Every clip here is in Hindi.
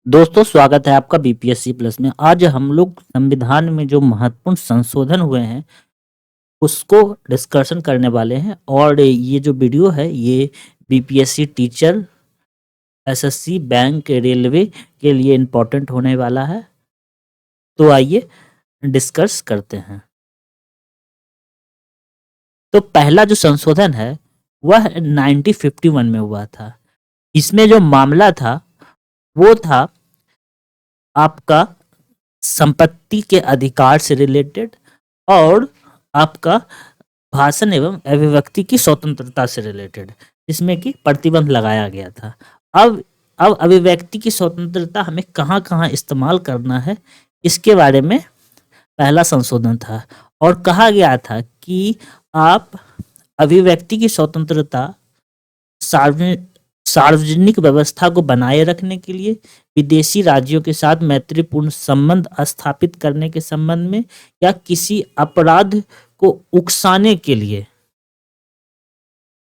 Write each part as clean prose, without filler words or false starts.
दोस्तों स्वागत है आपका बीपीएससी प्लस में। आज हम लोग संविधान में जो महत्वपूर्ण संशोधन हुए हैं उसको डिस्कशन करने वाले हैं और ये जो वीडियो है ये BPSC teacher, SSC, bank, railway के लिए इम्पोर्टेंट होने वाला है। तो आइए डिस्कस करते हैं। तो पहला जो संशोधन है वह 1951 में हुआ था। इसमें जो मामला था वो था आपका संपत्ति के अधिकार से रिलेटेड और आपका भाषण एवं अभिव्यक्ति की स्वतंत्रता से रिलेटेड, जिसमें कि प्रतिबंध लगाया गया था। अब अब अभिव्यक्ति की स्वतंत्रता हमें कहाँ-कहाँ इस्तेमाल करना है, इसके बारे में पहला संशोधन था और कहा गया था कि आप अभिव्यक्ति की स्वतंत्रता सार्वजनिक सार्वजनिक व्यवस्था को बनाए रखने के लिए, विदेशी राज्यों के साथ मैत्रीपूर्ण संबंध स्थापित करने के संबंध में या किसी अपराध को उकसाने के लिए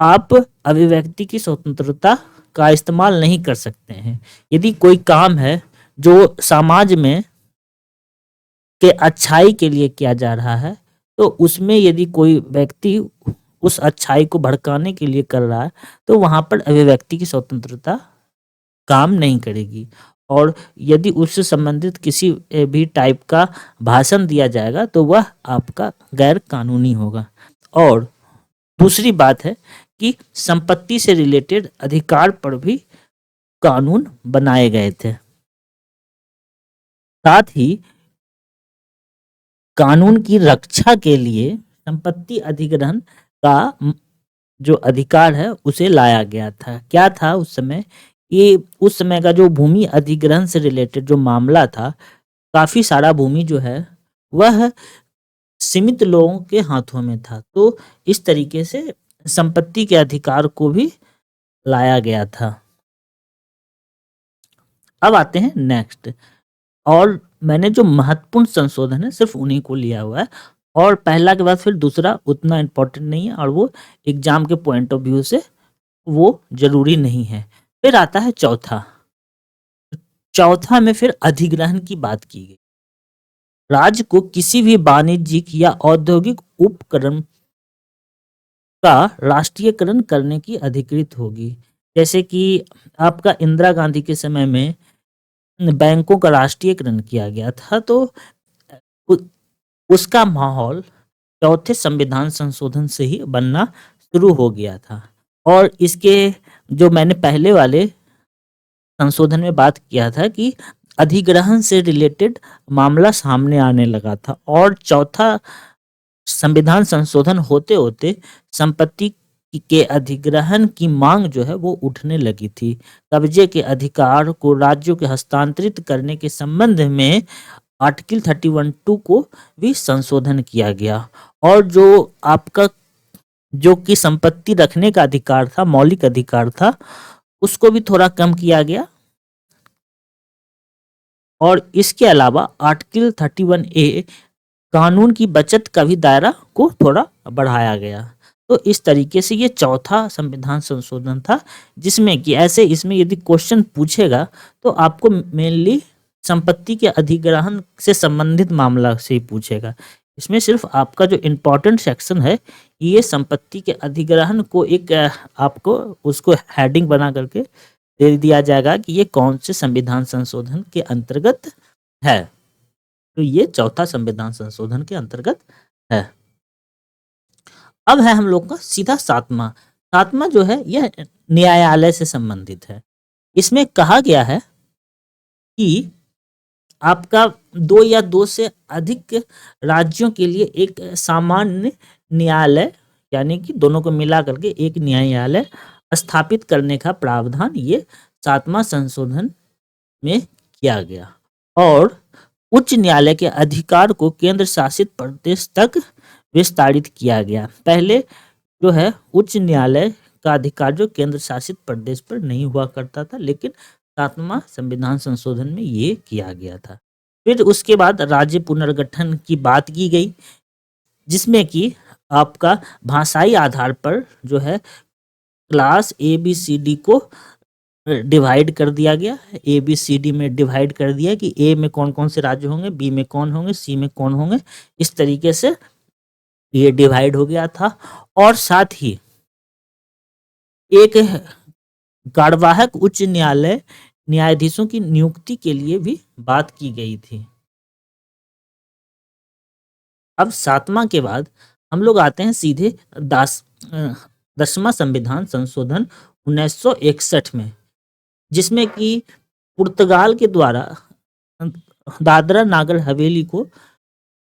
आप अभिव्यक्ति की स्वतंत्रता का इस्तेमाल नहीं कर सकते हैं। यदि कोई काम है जो समाज में के अच्छाई के लिए किया जा रहा है, तो उसमें यदि कोई व्यक्ति उस अच्छाई को भड़काने के लिए कर रहा है, तो वहाँ पर अभिव्यक्ति की स्वतंत्रता काम नहीं करेगी। और यदि उससे संबंधित किसी भी टाइप का भाषण दिया जाएगा, तो वह आपका गैर कानूनी होगा। और दूसरी बात है कि संपत्ति से रिलेटेड अधिकार पर भी कानून बनाए गए थे। साथ ही कानून की रक्षा के लिए संपत्ति अधिग्रहण का जो अधिकार है उसे लाया गया था। क्या था उस समय? ये उस समय का जो भूमि अधिग्रहण से रिलेटेड जो मामला था, काफ़ी सारा भूमि जो है वह सीमित लोगों के हाथों में था। तो इस तरीके से संपत्ति के अधिकार को भी लाया गया था। अब आते हैं नेक्स्ट। और मैंने जो महत्वपूर्ण संशोधन है सिर्फ उन्हीं को लिया हुआ है और पहला के बाद फिर दूसरा उतना इम्पोर्टेंट नहीं है और वो एग्जाम के पॉइंट ऑफ व्यू से वो जरूरी नहीं है। फिर आता है चौथा। चौथा में फिर अधिग्रहण की बात की गई। राज्य को किसी भी वाणिज्यिक या औद्योगिक उपक्रम का राष्ट्रीयकरण करने की अधिकृत होगी। जैसे कि आपका इंदिरा गांधी के समय में बैंकों का राष्ट्रीयकरण किया गया था, तो उ, उसका माहौल चौथे संविधान संशोधन से ही बनना शुरू हो गया था। और इसके जो मैंने पहले वाले संशोधन में बात किया था कि अधिग्रहण से रिलेटेड मामला सामने आने लगा था और चौथा संविधान संशोधन होते होते संपत्ति के अधिग्रहण की मांग जो है वो उठने लगी थी। कब्जे के अधिकार को राज्यों के हस्तांतरित करने के संबंध में आर्टिकल 31(2) को भी संशोधन किया गया और जो आपका जो कि संपत्ति रखने का अधिकार था, मौलिक अधिकार था, उसको भी थोड़ा कम किया गया। और इसके अलावा आर्टिकल 31(a) कानून की बचत का भी दायरा को थोड़ा बढ़ाया गया। तो इस तरीके से ये चौथा संविधान संशोधन था, जिसमें कि ऐसे इसमें यदि क्वेश्चन पूछेगा तो आपको मेनली संपत्ति के अधिग्रहण से संबंधित मामला से ही पूछेगा। इसमें सिर्फ आपका जो इम्पोर्टेंट सेक्शन है ये संपत्ति के अधिग्रहण को एक आपको उसको हेडिंग बना करके दे दिया जाएगा कि ये कौन से संविधान संशोधन के अंतर्गत है। तो ये चौथा संविधान संशोधन के अंतर्गत है। अब है हम लोग का सीधा सातवां। सातवां जो है यह न्यायालय से संबंधित है। इसमें कहा गया है कि आपका 2 या 2 से अधिक राज्यों के लिए एक सामान्य न्यायालय, यानी कि दोनों को मिला करके एक न्यायालय स्थापित करने का प्रावधान ये सातवां संशोधन में किया गया और उच्च न्यायालय के अधिकार को केंद्र शासित प्रदेश तक विस्तारित किया गया। पहले जो है उच्च न्यायालय का अधिकार जो केंद्र शासित प्रदेश पर नहीं हुआ करता था, लेकिन सातवां संविधान संशोधन में ये किया गया था। फिर उसके बाद राज्य पुनर्गठन की बात की गई, जिसमें कि आपका भाषाई आधार पर जो है क्लास ABCD को डिवाइड कर दिया गया, ABCD में डिवाइड कर दिया कि ए में कौन कौन से राज्य होंगे, बी में कौन होंगे, सी में कौन होंगे। इस तरीके से ये डिवाइड हो गया था। और साथ ही एक कार्यवाहक उच्च न्यायालय न्यायाधीशों की नियुक्ति के लिए भी बात की गई थी। अब 7वां के बाद हम लोग आते हैं सीधे 10वां संविधान संशोधन 1961 में, जिसमें कि पुर्तगाल के द्वारा दादरा नागर हवेली को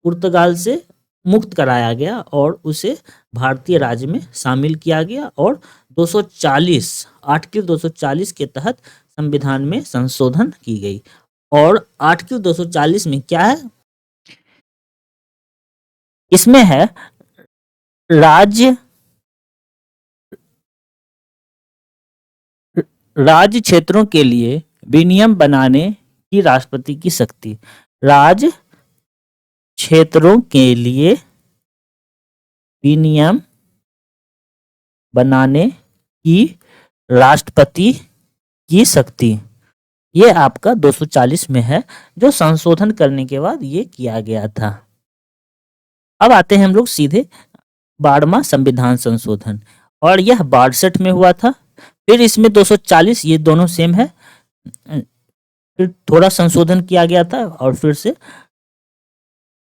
पुर्तगाल से मुक्त कराया गया और उसे भारतीय राज्य में शामिल किया गया और 240 आर्टिकल 240 के तहत संविधान में संशोधन की गई। और आर्टिकल 240 में क्या है? इसमें है राज्य क्षेत्रों के लिए विनियम बनाने की राष्ट्रपति की शक्ति। राज्य क्षेत्रों के लिए विनियम बनाने की राष्ट्रपति की शक्ति, ये आपका 240 में है, जो संशोधन करने के बाद ये किया गया था। अब आते हैं हम लोग सीधे 12वां संविधान संशोधन, और यह 62 में हुआ था। फिर इसमें 240, ये दोनों सेम है, फिर थोड़ा संशोधन किया गया था और फिर से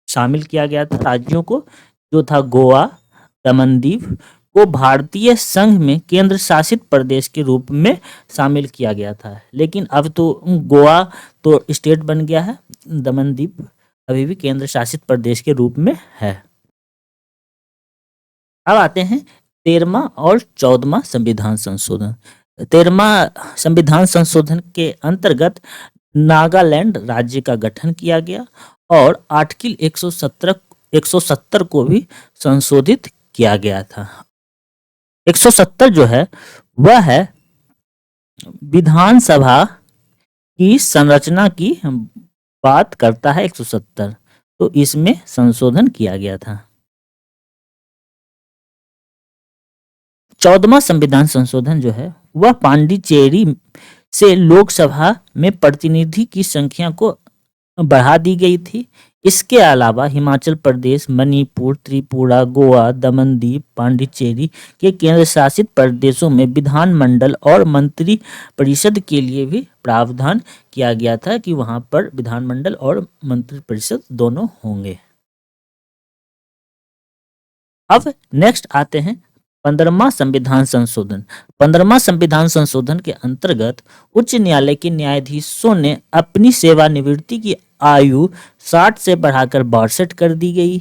शामिल किया गया था राज्यों को, जो था गोवा, दमनदीव को भारतीय संघ में केंद्र शासित प्रदेश के रूप में शामिल किया गया था। लेकिन अब तो गोवा तो स्टेट बन गया है, दमनदीव अभी भी केंद्र शासित प्रदेश के रूप में है। अब आते हैं 13वां और 14वां संविधान संशोधन। 13वां संविधान संशोधन के अंतर्गत नागालैंड राज्य का गठन किया गया और आर्टिकल 170 को भी संशोधित किया गया था। 170 जो है वह है विधानसभा की संरचना की बात करता है 170, तो इसमें संशोधन किया गया था। 14वां संविधान संशोधन जो है वह पांडिचेरी से लोकसभा में प्रतिनिधि की संख्या को बढ़ा दी गई थी। इसके अलावा हिमाचल प्रदेश, मणिपुर, त्रिपुरा, गोवा, दमनदीव, पांडिचेरी के केंद्र शासित प्रदेशों में विधानमंडल और मंत्री परिषद के लिए भी प्रावधान किया गया था कि वहां पर विधानमंडल और मंत्री परिषद दोनों होंगे। अब नेक्स्ट आते हैं 15वां संविधान संशोधन। 15वां संविधान संशोधन के अंतर्गत उच्च न्यायालय के न्यायाधीशों ने अपनी सेवानिवृत्ति की आयु 60 से बढ़ाकर 62 कर दी गई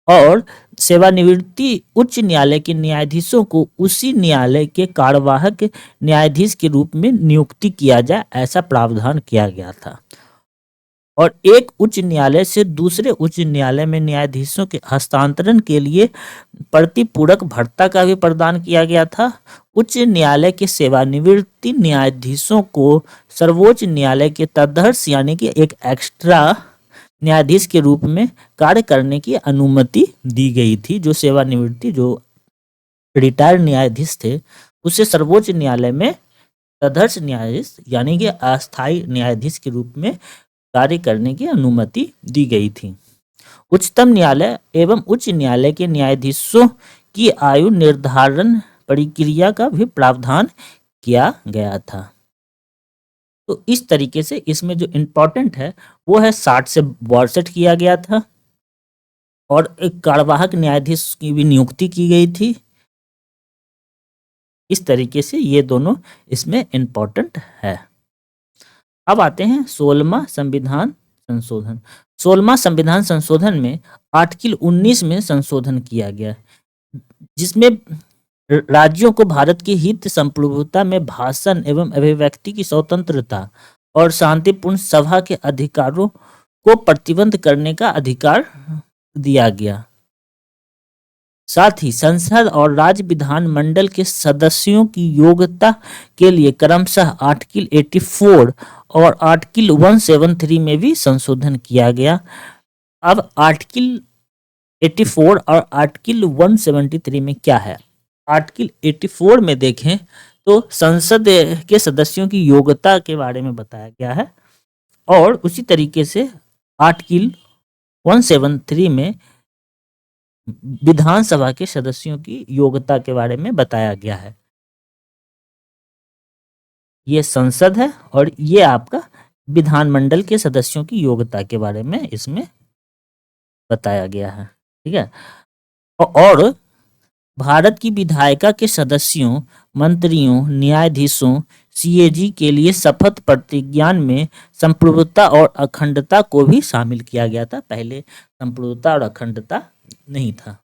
और सेवानिवृत्ति उच्च न्यायालय के न्यायाधीशों को उसी न्यायालय के कार्यवाहक न्यायाधीश के रूप में नियुक्ति किया जाए, ऐसा प्रावधान किया गया था। और एक उच्च न्यायालय से दूसरे उच्च न्यायालय में न्यायाधीशों के हस्तांतरण के लिए प्रतिपूरक भत्ता का भी प्रदान किया गया था। उच्च न्यायालय के सेवानिवृत्ति न्यायाधीशों को सर्वोच्च न्यायालय के तदर्श यानी कि एक एक्स्ट्रा न्यायाधीश के रूप में कार्य करने की अनुमति दी गई थी। जो सेवानिवृत्ति जो रिटायर्ड न्यायाधीश थे उसे सर्वोच्च न्यायालय में तदर्श न्यायाधीश यानी कि अस्थायी न्यायाधीश के रूप में कार्य करने की अनुमति दी गई थी। उच्चतम न्यायालय एवं उच्च न्यायालय के न्यायाधीशों की आयु निर्धारण प्रक्रिया का भी प्रावधान किया गया था। तो इस तरीके से इसमें जो इम्पोर्टेंट है वो है 60 से 62 किया गया था और एक कार्यवाहक न्यायाधीश की भी नियुक्ति की गई थी। इस तरीके से ये दोनों इसमें इम्पोर्टेंट है। अब आते हैं 16वां संविधान संशोधन। 16वां संविधान संशोधन में आर्टिकल 19 में संशोधन किया गया, जिसमें राज्यों को भारत की हित संप्रभुता में भाषण एवं अभिव्यक्ति की स्वतंत्रता और शांतिपूर्ण सभा के अधिकारों को प्रतिबंध करने का अधिकार दिया गया। साथ ही संसद और राज्य विधानमंडल के सदस्यों की योग्यता के लिए क्रमशः आर्टिकल 84 और आर्टिकल 173 में भी संशोधन किया गया। अब आर्टिकल 84 और आर्टिकल 173 में क्या है? आर्टिकल 84 में देखें तो संसद के सदस्यों की योग्यता के बारे में बताया गया है। और उसी तरीके से आर्टिकल 173 में विधानसभा के सदस्यों की योग्यता के बारे में बताया गया है। ये संसद है और ये आपका विधानमंडल के सदस्यों की योग्यता के बारे में इसमें बताया गया है। ठीक है। और भारत की विधायिका के सदस्यों, मंत्रियों, न्यायाधीशों, सीएजी के लिए शपथ प्रतिज्ञान में संप्रभुता और अखंडता को भी शामिल किया गया था। पहले संप्रभुता और अखंडता नहीं था।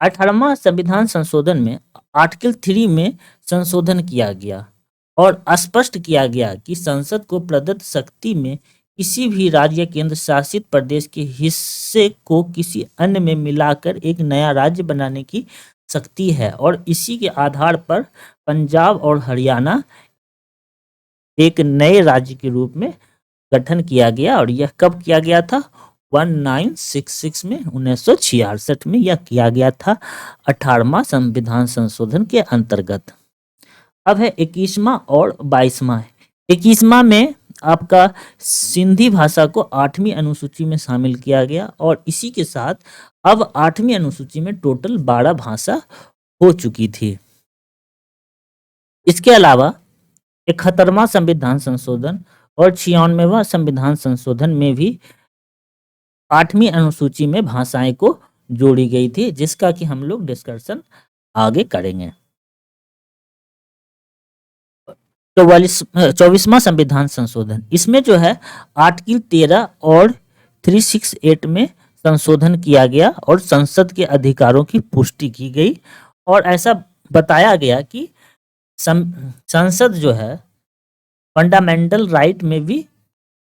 18वां संविधान संशोधन में आर्टिकल 3 में संशोधन किया गया और स्पष्ट किया गया कि संसद को प्रदत्त शक्ति में किसी भी राज्य या केंद्र शासित प्रदेश के हिस्से को किसी अन्य में मिलाकर एक नया राज्य बनाने की शक्ति है और इसी के आधार पर पंजाब और हरियाणा एक नए राज्य के रूप में गठन किया गया। और यह कब किया गया था? 1966 में, 1966 में यह किया गया था 18वां संविधान संशोधन के अंतर्गत। अब है 21वां और 22वां। 21वां में आपका सिंधी भाषा को 8वीं अनुसूची में शामिल किया गया और इसी के साथ अब 8वीं अनुसूची में टोटल 12 भाषा हो चुकी थी। इसके अलावा 71वां संविधान संशोधन और 96वां संविधान संशोधन में भी 8वीं अनुसूची में भाषाएं को जोड़ी गई थी, जिसका कि हम लोग डिस्कशन आगे करेंगे। 24वां संविधान संशोधन, इसमें जो है आर्टिकल 13 और 368 में संशोधन किया गया और संसद के अधिकारों की पुष्टि की गई और ऐसा बताया गया कि संसद जो है फंडामेंटल राइट में भी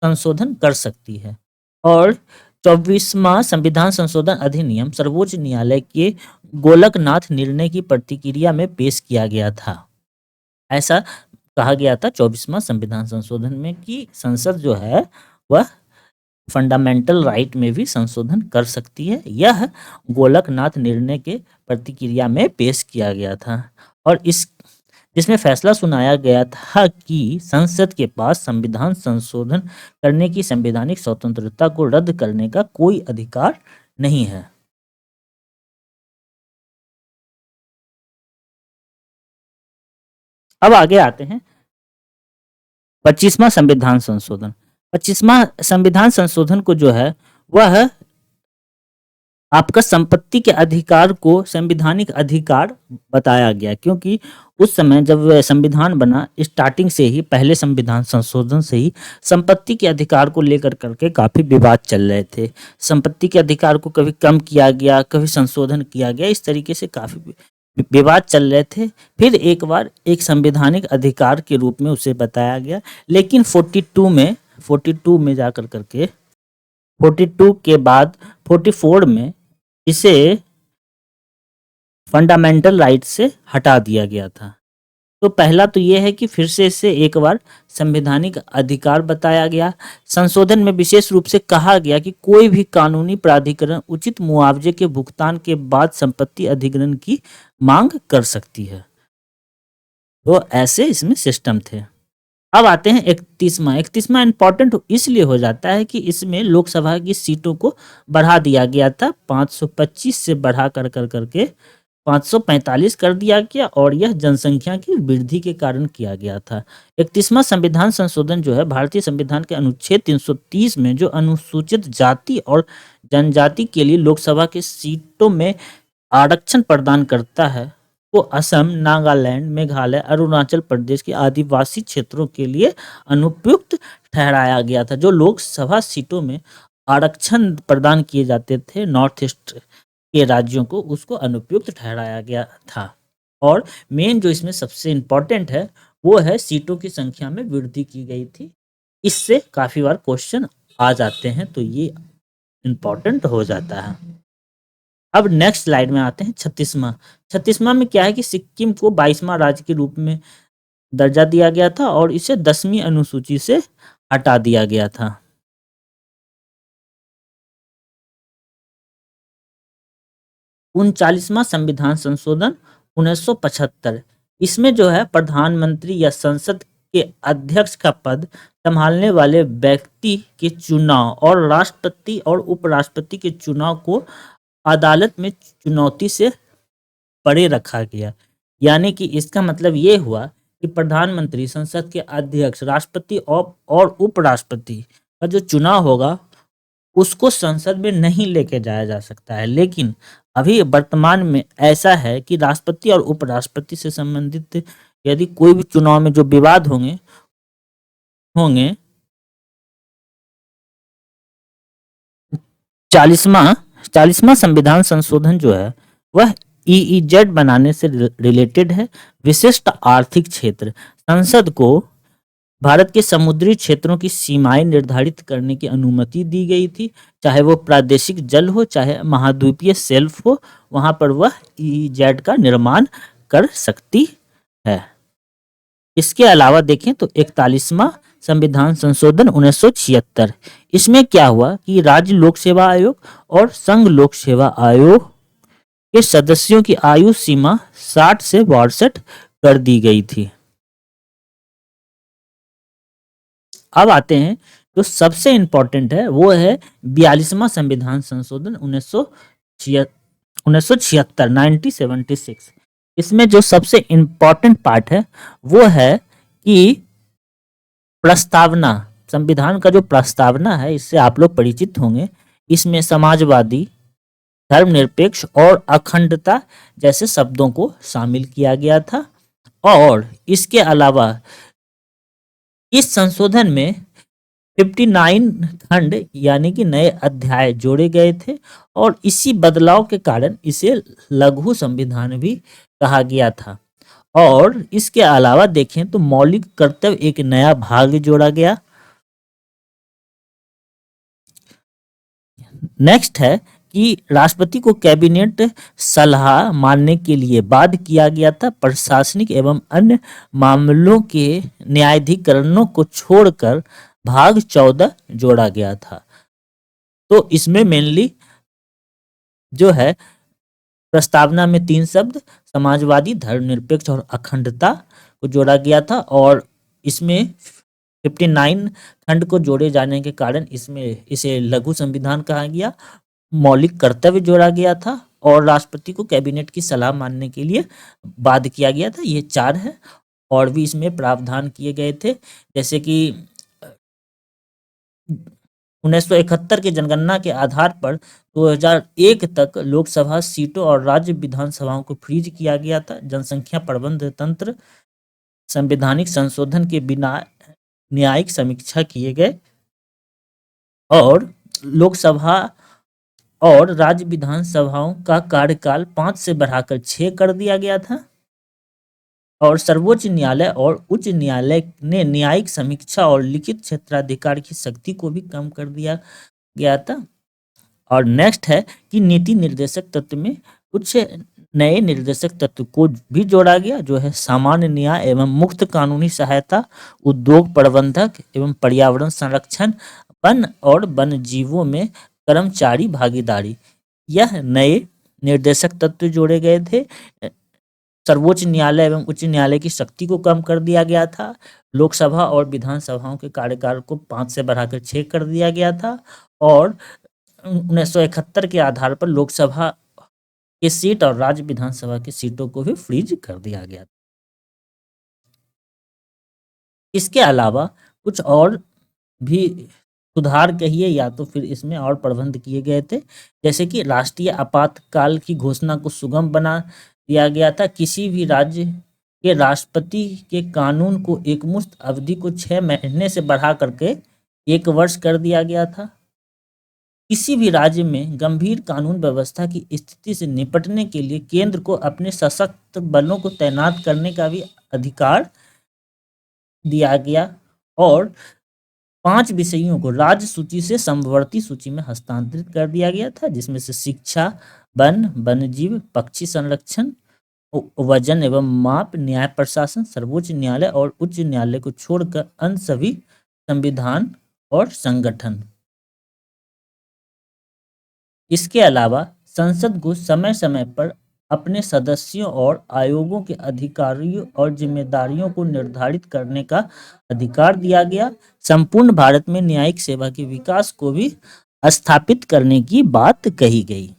संशोधन कर सकती है। और 24वां संविधान संशोधन अधिनियम सर्वोच्च न्यायालय के गोलकनाथ निर्णय की प्रतिक्रिया में पेश किया गया था। ऐसा कहा गया था 24वां संविधान संशोधन में कि संसद जो है वह फंडामेंटल राइट में भी संशोधन कर सकती है। यह गोलकनाथ निर्णय के प्रतिक्रिया में पेश किया गया था और जिसमें फैसला सुनाया गया था कि संसद के पास संविधान संशोधन करने की संवैधानिक स्वतंत्रता को रद्द करने का कोई अधिकार नहीं है। अब आगे आते हैं 25वां संविधान संशोधन। 25वां संविधान संशोधन को जो है वह आपका संपत्ति के अधिकार को संवैधानिक अधिकार बताया गया, क्योंकि उस समय जब संविधान बना स्टार्टिंग से ही, पहले संविधान संशोधन से ही संपत्ति के अधिकार को लेकर करके काफ़ी विवाद चल रहे थे। संपत्ति के अधिकार को कभी कम किया गया, कभी संशोधन किया गया, इस तरीके से काफ़ी विवाद चल रहे थे। फिर एक बार एक संवैधानिक अधिकार के रूप में उसे बताया गया, लेकिन 42 में जाकर करके 42 के बाद 44 में इसे फंडामेंटल राइट से हटा दिया गया था। तो पहला तो यह है कि फिर से इसे एक बार संवैधानिक अधिकार बताया गया। संशोधन में विशेष रूप से कहा गया कि कोई भी कानूनी प्राधिकरण उचित मुआवजे के भुगतान के बाद संपत्ति अधिग्रहण की मांग कर सकती है। तो ऐसे इसमें सिस्टम थे। अब आते हैं 31वां। 31वां इंपॉर्टेंट इसलिए हो जाता है कि इसमें लोकसभा की सीटों को बढ़ा दिया गया था। 525 से बढ़ा करके 545 कर दिया गया और यह जनसंख्या की वृद्धि के कारण किया गया था। 31वां संविधान संशोधन जो है भारतीय संविधान के अनुच्छेद 330 में जो अनुसूचित जाति और जनजाति के लिए लोकसभा की सीटों में आरक्षण प्रदान करता है को असम, नागालैंड, मेघालय, अरुणाचल प्रदेश के आदिवासी क्षेत्रों के लिए अनुपयुक्त ठहराया गया था। जो लोकसभा सीटों में आरक्षण प्रदान किए जाते थे नॉर्थ ईस्ट के राज्यों को, उसको अनुपयुक्त ठहराया गया था। और मेन जो इसमें सबसे इम्पोर्टेंट है वो है सीटों की संख्या में वृद्धि की गई थी। इससे काफी बार क्वेश्चन आ जाते हैं, तो ये इम्पोर्टेंट हो जाता है। अब नेक्स्ट स्लाइड में आते हैं 36वां। 36वां में क्या है कि सिक्किम को 22वां राज्य के रूप में दर्जा दिया गया था और इसे 10वीं अनुसूची से हटा दिया गया था। 39वां संविधान संशोधन 1975। इसमें जो है प्रधानमंत्री या संसद के अध्यक्ष का पद संभालने वाले व्यक्ति के चुनाव और राष्ट्रपति और उपराष्ट्रपति के चुनाव को अदालत में चुनौती से परे रखा गया। यानी कि इसका मतलब ये हुआ कि प्रधानमंत्री, संसद के अध्यक्ष, राष्ट्रपति और उपराष्ट्रपति का जो चुनाव होगा उसको संसद में नहीं लेके जाया जा सकता है। लेकिन अभी वर्तमान में ऐसा है कि राष्ट्रपति और उपराष्ट्रपति से संबंधित यदि कोई भी चुनाव में जो विवाद होंगे होंगे 40वां संविधान संशोधन जो है वह ईईजेड बनाने से रिलेटेड है। विशिष्ट आर्थिक क्षेत्र, संसद को भारत के समुद्री क्षेत्रों की सीमाएं निर्धारित करने की अनुमति दी गई थी, चाहे वो प्रादेशिक जल हो चाहे महाद्वीपीय शेल्फ हो, वहां पर वह ईईजेड का निर्माण कर सकती है। इसके अलावा देखें तो 41वां संविधान संशोधन 1976, इसमें क्या हुआ कि राज्य लोक सेवा आयोग और संघ लोक सेवा आयोग के सदस्यों की आयु सीमा 60 से 62 कर दी गई थी। अब आते हैं जो सबसे इंपॉर्टेंट है वो है 42वां संविधान संशोधन 1976 1976। इसमें जो सबसे इंपॉर्टेंट पार्ट है वो है कि प्रस्तावना, संविधान का जो प्रस्तावना है इससे आप लोग परिचित होंगे। इसमें समाजवादी, धर्मनिरपेक्ष और अखंडता जैसे शब्दों को शामिल किया गया था। और इसके अलावा इस संशोधन में 59 खंड यानी कि नए अध्याय जोड़े गए थे और इसी बदलाव के कारण इसे लघु संविधान भी कहा गया था। और इसके अलावा देखें तो मौलिक कर्तव्य एक नया भाग जोड़ा गया। नेक्स्ट है कि राष्ट्रपति को कैबिनेट सलाह मानने के लिए बाध्य किया गया था। प्रशासनिक एवं अन्य मामलों के न्यायाधिकरणों को छोड़कर भाग 14 जोड़ा गया था। तो इसमें मेनली जो है प्रस्तावना में 3 शब्द समाजवादी, धर्मनिरपेक्ष और अखंडता को जोड़ा गया था। और इसमें 59 खंड को जोड़े जाने के कारण इसमें इसे लघु संविधान कहा गया। मौलिक कर्तव्य जोड़ा गया था और राष्ट्रपति को कैबिनेट की सलाह मानने के लिए बाध्य किया गया था। ये 4 है। और भी इसमें प्रावधान किए गए थे, जैसे कि 1971 की जनगणना के आधार पर 2001 तक लोकसभा सीटों और राज्य विधानसभाओं को फ्रीज किया गया था। जनसंख्या प्रबंध तंत्र, संवैधानिक संशोधन के बिना न्यायिक समीक्षा किए गए और लोकसभा और राज्य विधानसभाओं का कार्यकाल 5 से बढ़ाकर 6 कर दिया गया था। और सर्वोच्च न्यायालय और उच्च न्यायालय ने न्यायिक समीक्षा और लिखित क्षेत्राधिकार की शक्ति को भी कम कर दिया गया था। और नेक्स्ट है कि नीति निर्देशक तत्व में कुछ नए निर्देशक तत्व को भी जोड़ा गया, जो है सामान्य न्याय एवं मुफ्त कानूनी सहायता, उद्योग प्रबंधक एवं पर्यावरण संरक्षण, वन और वन जीवों में कर्मचारी भागीदारी। यह नए निर्देशक तत्व जोड़े गए थे। सर्वोच्च न्यायालय एवं उच्च न्यायालय की शक्ति को कम कर दिया गया था। लोकसभा और विधानसभाओं के कार्यकाल को 5 से बढ़ाकर 6 कर दिया गया था। और 1971 के आधार पर लोकसभा की सीट और राज्य विधानसभा की सीटों को भी फ्रीज कर दिया गया। इसके अलावा कुछ और भी सुधार कहिए या तो फिर इसमें और प्रबंध किए गए थे, जैसे कि राष्ट्रीय आपातकाल की घोषणा को सुगम बना दिया गया था। किसी भी राज्य के राष्ट्रपति के कानून को एकमुश्त अवधि को 6 महीने से बढ़ा करके 1 वर्ष कर दिया गया था। किसी भी राज्य में गंभीर कानून व्यवस्था की स्थिति से निपटने के लिए केंद्र को अपने सशक्त बलों को तैनात करने का भी अधिकार दिया गया। और 5 विषयों को राज्य सूची से समवर्ती सूची में हस्तांतरित कर दिया गया था, जिसमें से शिक्षा, वन, वन्यजीव, पक्षी संरक्षण, वजन एवं माप, न्याय प्रशासन, सर्वोच्च न्यायालय और उच्च न्यायालय को छोड़कर अन्य सभी संविधान और संगठन। इसके अलावा संसद को समय समय पर अपने सदस्यों और आयोगों के अधिकारियों और जिम्मेदारियों को निर्धारित करने का अधिकार दिया गया। संपूर्ण भारत में न्यायिक सेवा के विकास को भी स्थापित करने की बात कही गई।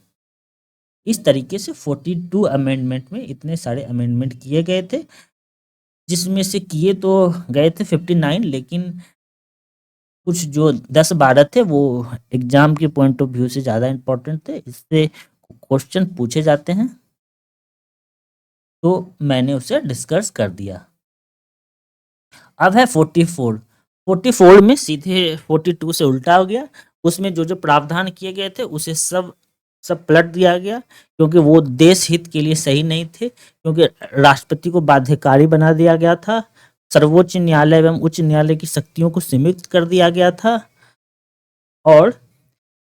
इस तरीके से 42 अमेंडमेंट में इतने सारे अमेंडमेंट किए गए थे, जिसमें से किए तो गए थे 59, लेकिन कुछ जो 10-12 थे वो एग्जाम के पॉइंट ऑफ व्यू से ज़्यादा इम्पोर्टेंट थे, इससे क्वेश्चन पूछे जाते हैं, तो मैंने उसे डिस्कस कर दिया। अब है 44। 44 में सीधे 42 से उल्टा हो गया। उसमें जो जो प्रावधान किए गए थे उसे सब पलट दिया गया, क्योंकि वो देश हित के लिए सही नहीं थे, क्योंकि राष्ट्रपति को बाध्यकारी बना दिया गया था, सर्वोच्च न्यायालय एवं उच्च न्यायालय की शक्तियों को सीमित कर दिया गया था, और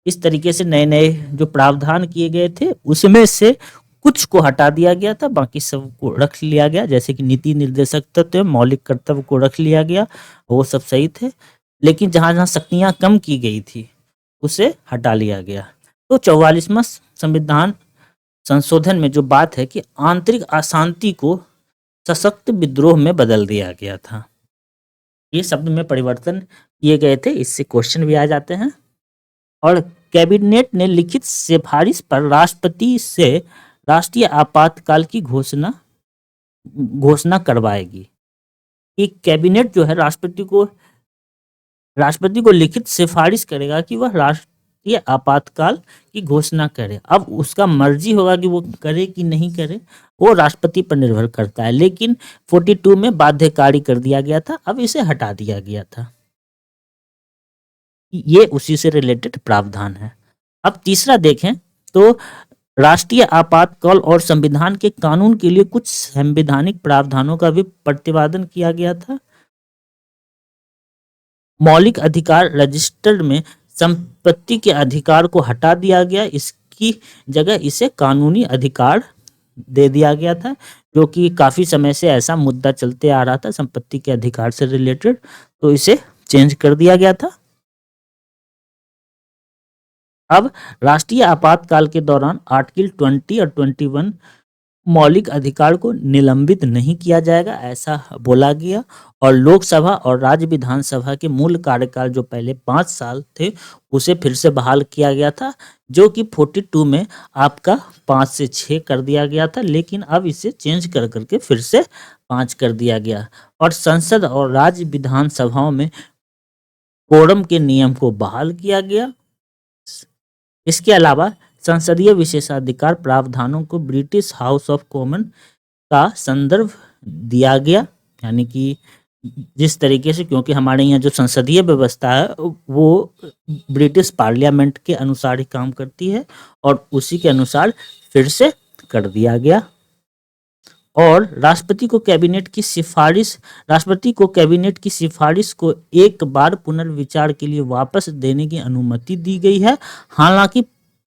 इस तरीके से नए नए जो प्रावधान किए गए थे उसमें से कुछ को हटा दिया गया था, बाकी सब को रख लिया गया, जैसे कि नीति निर्देशक तत्व, मौलिक कर्तव्य को रख लिया गया, वो सब सही थे, लेकिन जहां जहां शक्तियां कम की गई थी उसे हटा लिया गया। तो 44वां संविधान संशोधन में जो बात है कि आंतरिक अशांति को सशक्त विद्रोह में बदल दिया गया था, ये शब्द में परिवर्तन किए गए थे, इससे क्वेश्चन भी आ जाते हैं। और कैबिनेट ने लिखित सिफारिश पर राष्ट्रपति से राष्ट्रीय आपातकाल की घोषणा करवाएगी। कि कैबिनेट जो है राष्ट्रपति को लिखित सिफारिश करेगा कि वह राष्ट्रीय आपातकाल की घोषणा करे। अब उसका मर्जी होगा कि वो करे कि नहीं करे, वो राष्ट्रपति पर निर्भर करता है, लेकिन 42 में बाध्यकारी कर दिया गया था, अब इसे हटा दिया गया था। ये उसी से रिलेटेड प्रावधान है। अब तीसरा देखें तो राष्ट्रीय आपातकाल और संविधान के कानून के लिए कुछ संवैधानिक प्रावधानों का भी प्रतिपादन किया गया था। मौलिक अधिकार रजिस्टर में संपत्ति के अधिकार को हटा दिया गया, इसकी जगह इसे कानूनी अधिकार दे दिया गया था, जो कि काफी समय से ऐसा मुद्दा चलते आ रहा था संपत्ति के अधिकार से रिलेटेड, तो इसे चेंज कर दिया गया था। अब राष्ट्रीय आपातकाल के दौरान आर्टिकल 20 और 21 मौलिक अधिकार को निलंबित नहीं किया जाएगा, ऐसा बोला गया। और लोकसभा और राज्य विधानसभा के मूल कार्यकाल जो पहले 5 साल थे उसे फिर से बहाल किया गया था, जो कि 42 में आपका 5 से 6 कर दिया गया था, लेकिन अब इसे चेंज कर करके फिर से 5 कर दिया गया। और संसद और राज्य विधानसभाओं में कोरम के नियम को बहाल किया गया। इसके अलावा संसदीय विशेषाधिकार प्रावधानों को ब्रिटिश हाउस ऑफ कॉमन का संदर्भ दिया गया, यानी कि जिस तरीके से, क्योंकि हमारे यहाँ जो संसदीय व्यवस्था है वो ब्रिटिश पार्लियामेंट के अनुसार ही काम करती है, और उसी के अनुसार फिर से कर दिया गया। और राष्ट्रपति को कैबिनेट की सिफारिश को एक बार पुनर्विचार के लिए वापस देने की अनुमति दी गई है। हालांकि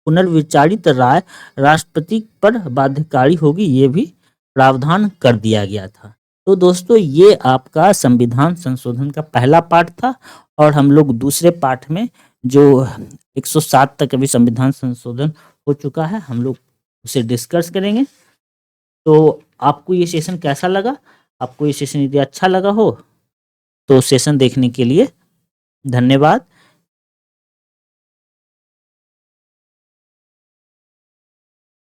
पुनर्विचारित राय राष्ट्रपति पर बाध्यकारी होगी, ये भी प्रावधान कर दिया गया था। तो दोस्तों ये आपका संविधान संशोधन का पहला पार्ट था, और हम लोग दूसरे पार्ट में जो 107 तक अभी संविधान संशोधन हो चुका है हम लोग उसे डिस्कस करेंगे। तो आपको ये सेशन कैसा लगा? आपको ये सेशन यदि अच्छा लगा हो तो सेशन देखने के लिए धन्यवाद।